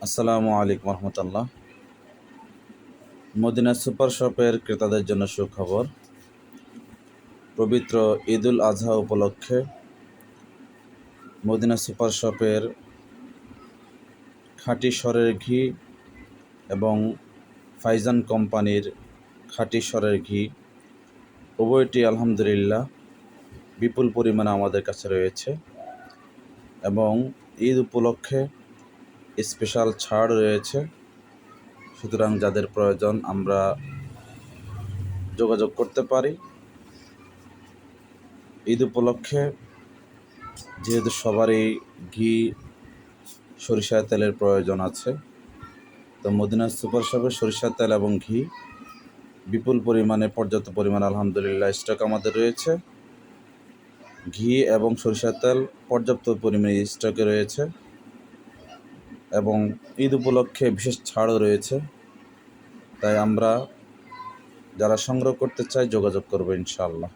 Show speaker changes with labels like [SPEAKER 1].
[SPEAKER 1] আসসালামু আলাইকুম রহমতুল্লাহ। Medina super শপের ক্রেতাদের জন্য সুখবর। পবিত্র ঈদুল আজহা উপলক্ষে মদিনা সুপার শপের খাঁটি সরের ঘি এবং ফাইজান কোম্পানির খাঁটি সরের ঘি উভয়টি আলহামদুলিল্লাহ বিপুল পরিমাণে আমাদের কাছে রয়েছে এবং ঈদ উপলক্ষে স্পেশাল ছাড় রয়েছে। সুতরাং যাদের প্রয়োজন আমরা যোগাযোগ করতে পারি। ঈদ উপলক্ষে যেহেতু সবারই ঘি সরিষার তেলের প্রয়োজন আছে, তো মদিনা সুপার শপে সরিষার তেল এবং ঘি বিপুল পরিমাণে পর্যাপ্ত পরিমাণ আলহামদুলিল্লাহ স্টক আমাদের রয়েছে। ঘি এবং সরিষার তেল পর্যাপ্ত পরিমাণে স্টকে রয়েছে এবং ঈদ উপলক্ষে বিশেষ ছাড়ও রয়েছে। তাই আমরা যারা সংগ্রহ করতে চাই যোগাযোগ করবো ইনশাআল্লাহ।